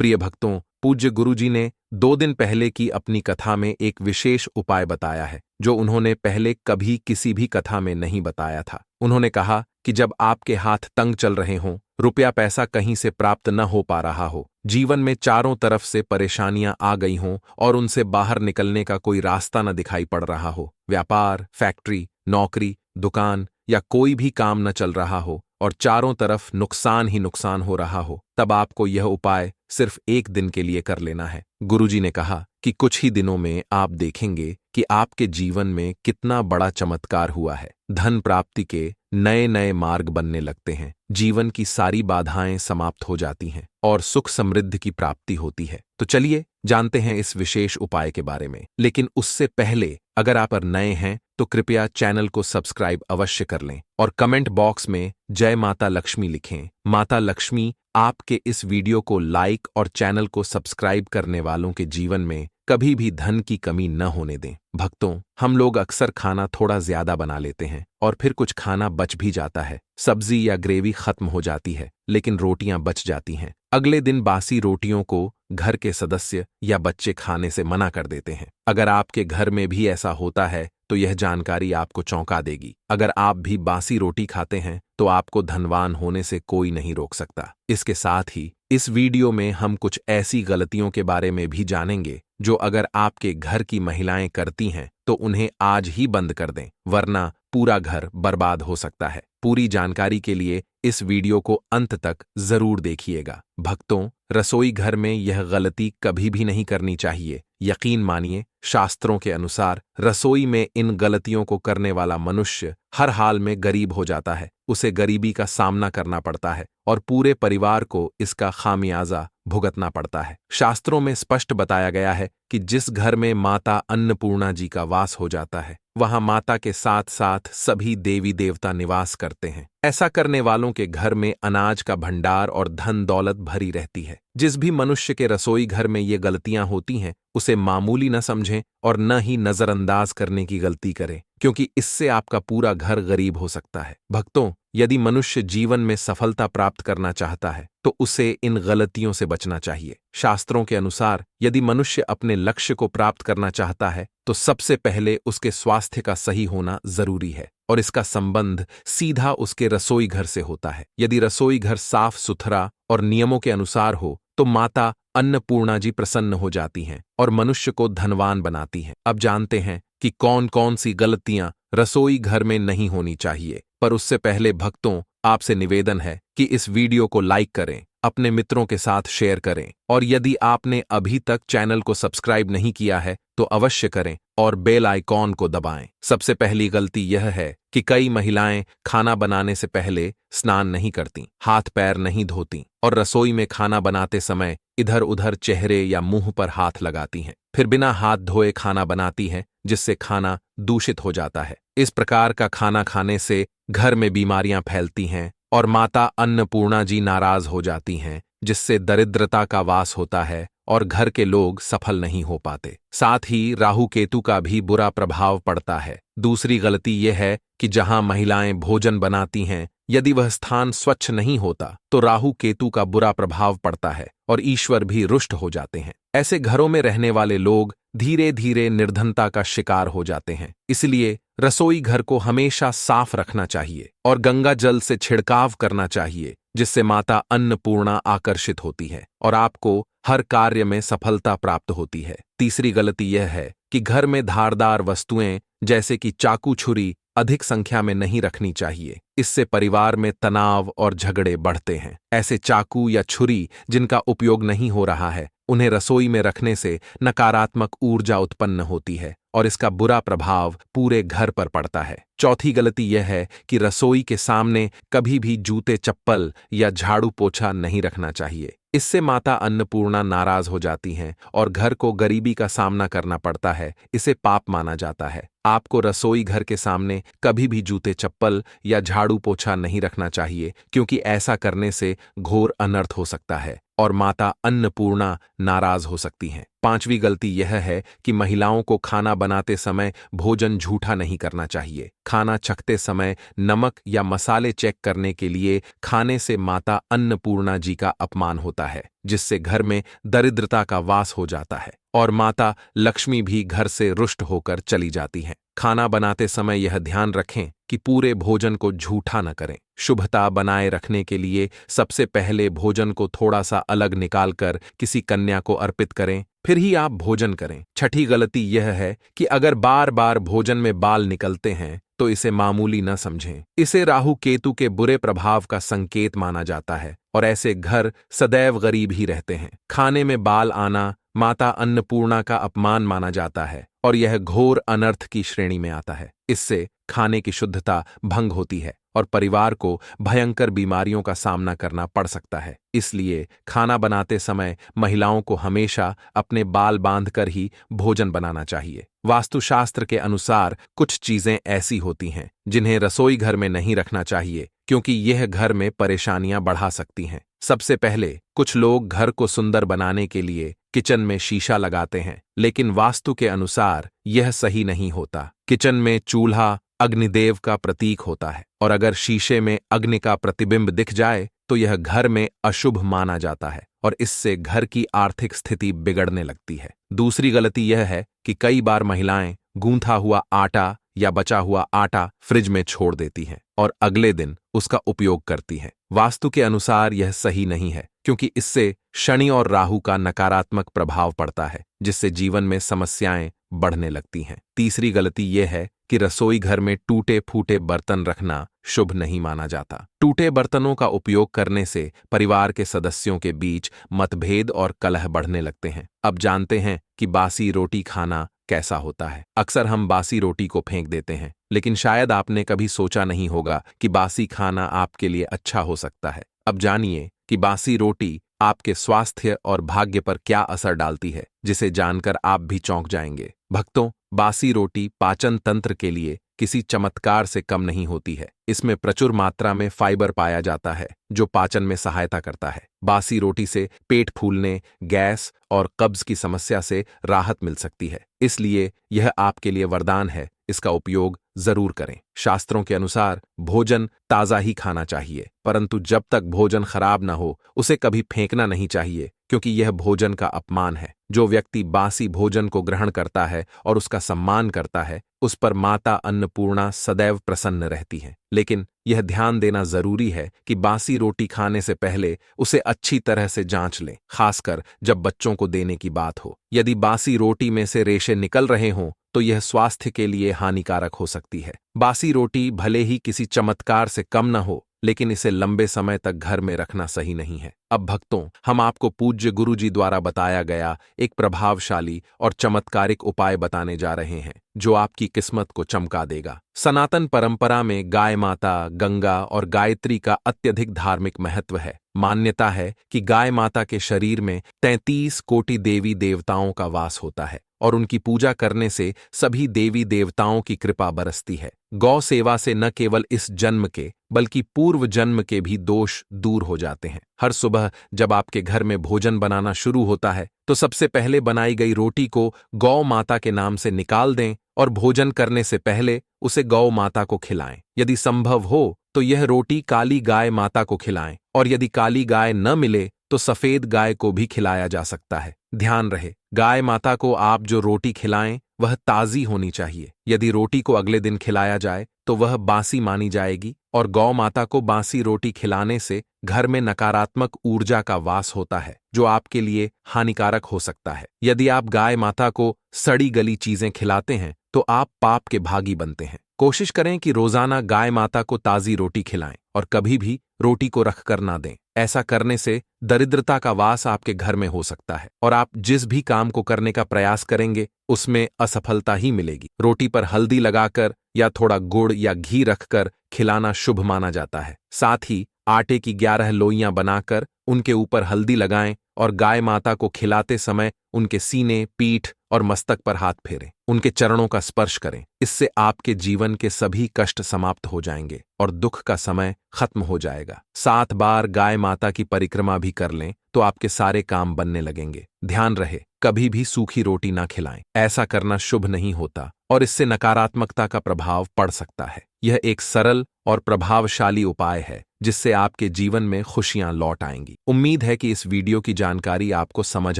प्रिय भक्तों, पूज्य गुरुजी ने 2 दिन पहले की अपनी कथा में एक विशेष उपाय बताया है जो उन्होंने पहले कभी किसी भी कथा में नहीं बताया था। उन्होंने कहा कि जब आपके हाथ तंग चल रहे हों, रुपया पैसा कहीं से प्राप्त न हो पा रहा हो, जीवन में चारों तरफ से परेशानियां आ गई हों और उनसे बाहर निकलने का कोई रास्ता न दिखाई पड़ रहा हो, व्यापार, फैक्ट्री, नौकरी, दुकान या कोई भी काम न चल रहा हो और चारों तरफ नुकसान ही नुकसान हो रहा हो, तब आपको यह उपाय सिर्फ 1 दिन के लिए कर लेना है। गुरुजी ने कहा कि कुछ ही दिनों में आप देखेंगे कि आपके जीवन में कितना बड़ा चमत्कार हुआ है। धन प्राप्ति के नए नए मार्ग बनने लगते हैं, जीवन की सारी बाधाएं समाप्त हो जाती हैं और सुख समृद्धि की प्राप्ति होती है। तो चलिए जानते हैं इस विशेष उपाय के बारे में। लेकिन उससे पहले अगर आप नए हैं तो कृपया चैनल को सब्सक्राइब अवश्य कर लें और कमेंट बॉक्स में जय माता लक्ष्मी लिखें। माता लक्ष्मी आपके इस वीडियो को लाइक और चैनल को सब्सक्राइब करने वालों के जीवन में कभी भी धन की कमी न होने दें। भक्तों, हम लोग अक्सर खाना थोड़ा ज्यादा बना लेते हैं और फिर कुछ खाना बच भी जाता है। सब्जी या ग्रेवी खत्म हो जाती है लेकिन रोटियां बच जाती हैं। अगले दिन बासी रोटियों को घर के सदस्य या बच्चे खाने से मना कर देते हैं। अगर आपके घर में भी ऐसा होता है तो यह जानकारी आपको चौंका देगी। अगर आप भी बासी रोटी खाते हैं तो आपको धनवान होने से कोई नहीं रोक सकता। इसके साथ ही इस वीडियो में हम कुछ ऐसी गलतियों के बारे में भी जानेंगे जो अगर आपके घर की महिलाएं करती हैं तो उन्हें आज ही बंद कर दें, वरना पूरा घर बर्बाद हो सकता है। पूरी जानकारी के लिए इस वीडियो को अंत तक जरूर देखिएगा। भक्तों, रसोई घर में यह गलती कभी भी नहीं करनी चाहिए। यकीन मानिए, शास्त्रों के अनुसार रसोई में इन गलतियों को करने वाला मनुष्य हर हाल में गरीब हो जाता है। उसे गरीबी का सामना करना पड़ता है और पूरे परिवार को इसका खामियाजा भुगतना पड़ता है। शास्त्रों में स्पष्ट बताया गया है कि जिस घर में माता अन्नपूर्णा जी का वास हो जाता है वहां माता के साथ साथ सभी देवी देवता निवास करते हैं। ऐसा करने वालों के घर में अनाज का भंडार और धन दौलत भरी रहती है। जिस भी मनुष्य के रसोई घर में ये गलतियां होती हैं उसे मामूली न समझें और न ही नजरअंदाज करने की गलती करें, क्योंकि इससे आपका पूरा घर गरीब हो सकता है। भक्तों, यदि मनुष्य जीवन में सफलता प्राप्त करना चाहता है तो उसे इन गलतियों से बचना चाहिए। शास्त्रों के अनुसार यदि मनुष्य अपने लक्ष्य को प्राप्त करना चाहता है तो सबसे पहले उसके स्वास्थ्य का सही होना जरूरी है और इसका संबंध सीधा उसके रसोई घर से होता है। यदि रसोई घर साफ सुथरा और नियमों के अनुसार हो तो माता अन्नपूर्णा जी प्रसन्न हो जाती हैं और मनुष्य को धनवान बनाती हैं। अब जानते हैं कि कौन कौन सी गलतियां रसोई घर में नहीं होनी चाहिए। पर उससे पहले भक्तों, आपसे निवेदन है कि इस वीडियो को लाइक करें, अपने मित्रों के साथ शेयर करें और यदि आपने अभी तक चैनल को सब्सक्राइब नहीं किया है तो अवश्य करें और बेल आइकॉन को दबाएं। सबसे पहली गलती यह है कि कई महिलाएं खाना बनाने से पहले स्नान नहीं करती, हाथ पैर नहीं धोती और रसोई में खाना बनाते समय इधर उधर चेहरे या मुंह पर हाथ लगाती हैं। फिर बिना हाथ धोए खाना बनाती हैं जिससे खाना दूषित हो जाता है। इस प्रकार का खाना खाने से घर में बीमारियां फैलती हैं और माता अन्नपूर्णा जी नाराज हो जाती हैं, जिससे दरिद्रता का वास होता है और घर के लोग सफल नहीं हो पाते। साथ ही राहु केतु का भी बुरा प्रभाव पड़ता है। दूसरी गलती यह है कि जहां महिलाएं भोजन बनाती हैं, यदि वह स्थान स्वच्छ नहीं होता तो राहु केतु का बुरा प्रभाव पड़ता है और ईश्वर भी रुष्ट हो जाते हैं। ऐसे घरों में रहने वाले लोग धीरे धीरे निर्धनता का शिकार हो जाते हैं। इसलिए रसोई घर को हमेशा साफ रखना चाहिए और गंगा जल से छिड़काव करना चाहिए, जिससे माता अन्नपूर्णा आकर्षित होती है और आपको हर कार्य में सफलता प्राप्त होती है। तीसरी गलती यह है कि घर में धारदार वस्तुएं जैसे कि चाकू छुरी अधिक संख्या में नहीं रखनी चाहिए। इससे परिवार में तनाव और झगड़े बढ़ते हैं। ऐसे चाकू या छुरी जिनका उपयोग नहीं हो रहा है, उन्हें रसोई में रखने से नकारात्मक ऊर्जा उत्पन्न होती है और इसका बुरा प्रभाव पूरे घर पर पड़ता है। चौथी गलती यह है कि रसोई के सामने कभी भी जूते चप्पल या झाड़ू पोछा नहीं रखना चाहिए। इससे माता अन्नपूर्णा नाराज हो जाती हैं और घर को गरीबी का सामना करना पड़ता है। इसे पाप माना जाता है। आपको रसोई घर के सामने कभी भी जूते चप्पल या झाड़ू पोछा नहीं रखना चाहिए, क्योंकि ऐसा करने से घोर अनर्थ हो सकता है और माता अन्नपूर्णा नाराज हो सकती हैं। पांचवी गलती यह है कि महिलाओं को खाना बनाते समय भोजन झूठा नहीं करना चाहिए। खाना चखते समय नमक या मसाले चेक करने के लिए खाने से माता अन्नपूर्णा जी का अपमान होता है, जिससे घर में दरिद्रता का वास हो जाता है और माता लक्ष्मी भी घर से रुष्ट होकर चली जाती हैं। खाना बनाते समय यह ध्यान रखें कि पूरे भोजन को झूठा न करें। शुभता बनाए रखने के लिए सबसे पहले भोजन को थोड़ा सा अलग निकालकर किसी कन्या को अर्पित करें, फिर ही आप भोजन करें। छठी गलती यह है कि अगर बार बार भोजन में बाल निकलते हैं तो इसे मामूली न समझें। इसे राहु केतु के बुरे प्रभाव का संकेत माना जाता है और ऐसे घर सदैव गरीब ही रहते हैं। खाने में बाल आना माता अन्नपूर्णा का अपमान माना जाता है और यह घोर अनर्थ की श्रेणी में आता है। इससे खाने की शुद्धता भंग होती है और परिवार को भयंकर बीमारियों का सामना करना पड़ सकता है। इसलिए खाना बनाते समय महिलाओं को हमेशा अपने बाल बांधकर ही भोजन बनाना चाहिए। वास्तुशास्त्र के अनुसार कुछ चीजें ऐसी होती हैं जिन्हें रसोई घर में नहीं रखना चाहिए, क्योंकि यह घर में परेशानियां बढ़ा सकती हैं। सबसे पहले, कुछ लोग घर को सुंदर बनाने के लिए किचन में शीशा लगाते हैं, लेकिन वास्तु के अनुसार यह सही नहीं होता। किचन में चूल्हा अग्निदेव का प्रतीक होता है और अगर शीशे में अग्नि का प्रतिबिंब दिख जाए तो यह घर में अशुभ माना जाता है और इससे घर की आर्थिक स्थिति बिगड़ने लगती है। दूसरी गलती यह है कि कई बार महिलाएं गूंथा हुआ आटा या बचा हुआ आटा फ्रिज में छोड़ देती हैं और अगले दिन उसका उपयोग करती हैं। वास्तु के अनुसार यह सही नहीं है, क्योंकि इससे शनि और राहु का नकारात्मक प्रभाव पड़ता है, जिससे जीवन में समस्याएं बढ़ने लगती हैं। तीसरी गलती यह है कि रसोई घर में टूटे फूटे बर्तन रखना शुभ नहीं माना जाता। टूटे बर्तनों का उपयोग करने से परिवार के सदस्यों के बीच मतभेद और कलह बढ़ने लगते हैं। अब जानते हैं कि बासी रोटी खाना कैसा होता है। अक्सर हम बासी रोटी को फेंक देते हैं, लेकिन शायद आपने कभी सोचा नहीं होगा कि बासी खाना आपके लिए अच्छा हो सकता है। अब जानिए कि बासी रोटी आपके स्वास्थ्य और भाग्य पर क्या असर डालती है, जिसे जानकर आप भी चौंक जाएंगे। भक्तों, बासी रोटी पाचन तंत्र के लिए किसी चमत्कार से कम नहीं होती है। इसमें प्रचुर मात्रा में फाइबर पाया जाता है, जो पाचन में सहायता करता है। बासी रोटी से पेट फूलने, गैस और कब्ज की समस्या से राहत मिल सकती है। इसलिए यह आपके लिए वरदान है। इसका उपयोग जरूर करें। शास्त्रों के अनुसार भोजन ताज़ा ही खाना चाहिए, परंतु जब तक भोजन खराब न हो उसे कभी फेंकना नहीं चाहिए, क्योंकि यह भोजन का अपमान है। जो व्यक्ति बासी भोजन को ग्रहण करता है और उसका सम्मान करता है, उस पर माता अन्नपूर्णा सदैव प्रसन्न रहती है। लेकिन यह ध्यान देना जरूरी है कि बासी रोटी खाने से पहले उसे अच्छी तरह से जांच लें, खासकर जब बच्चों को देने की बात हो। यदि बासी रोटी में से रेशे निकल रहे हों तो यह स्वास्थ्य के लिए हानिकारक हो सकती है। बासी रोटी भले ही किसी चमत्कार से कम न हो, लेकिन इसे लंबे समय तक घर में रखना सही नहीं है। अब भक्तों, हम आपको पूज्य गुरुजी द्वारा बताया गया एक प्रभावशाली और चमत्कारिक उपाय बताने जा रहे हैं, जो आपकी किस्मत को चमका देगा। सनातन परंपरा में गाय माता, गंगा और गायत्री का अत्यधिक धार्मिक महत्व है। मान्यता है कि गाय माता के शरीर में 33 कोटि देवी देवताओं का वास होता है और उनकी पूजा करने से सभी देवी देवताओं की कृपा बरसती है। गौ सेवा से न केवल इस जन्म के बल्कि पूर्व जन्म के भी दोष दूर हो जाते हैं। हर सुबह जब आपके घर में भोजन बनाना शुरू होता है तो सबसे पहले बनाई गई रोटी को गौ माता के नाम से निकाल दें और भोजन करने से पहले उसे गौ माता को खिलाएं। यदि संभव हो तो यह रोटी काली गाय माता को खिलाएं और यदि काली गाय न मिले तो सफेद गाय को भी खिलाया जा सकता है। ध्यान रहे, गाय माता को आप जो रोटी खिलाएं वह ताजी होनी चाहिए। यदि रोटी को अगले दिन खिलाया जाए तो वह बासी मानी जाएगी और गौ माता को बासी रोटी खिलाने से घर में नकारात्मक ऊर्जा का वास होता है, जो आपके लिए हानिकारक हो सकता है। यदि आप गाय माता को सड़ी गली चीजें खिलाते हैं तो आप पाप के भागी बनते हैं। कोशिश करें कि रोजाना गाय माता को ताजी रोटी खिलाएं और कभी भी रोटी को रख कर ना दें। ऐसा करने से दरिद्रता का वास आपके घर में हो सकता है और आप जिस भी काम को करने का प्रयास करेंगे उसमें असफलता ही मिलेगी। रोटी पर हल्दी लगाकर या थोड़ा गुड़ या घी रखकर खिलाना शुभ माना जाता है। साथ ही आटे की 11 लोइयां बनाकर उनके ऊपर हल्दी लगाएं और गाय माता को खिलाते समय उनके सीने, पीठ और मस्तक पर हाथ फेरें, उनके चरणों का स्पर्श करें। इससे आपके जीवन के सभी कष्ट समाप्त हो जाएंगे और दुख का समय खत्म हो जाएगा। 7 बार गाय माता की परिक्रमा भी कर लें तो आपके सारे काम बनने लगेंगे। ध्यान रहे, कभी भी सूखी रोटी ना खिलाएं। ऐसा करना शुभ नहीं होता और इससे नकारात्मकता का प्रभाव पड़ सकता है। यह एक सरल और प्रभावशाली उपाय है जिससे आपके जीवन में खुशियां लौट आएंगी। उम्मीद है कि इस वीडियो की जानकारी आपको समझ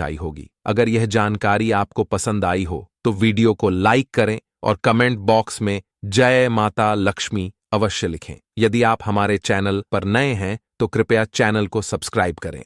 आई होगी। अगर यह जानकारी आपको पसंद आई हो तो वीडियो को लाइक करें और कमेंट बॉक्स में जय माता लक्ष्मी अवश्य लिखें। यदि आप हमारे चैनल पर नए हैं तो कृपया चैनल को सब्सक्राइब करें।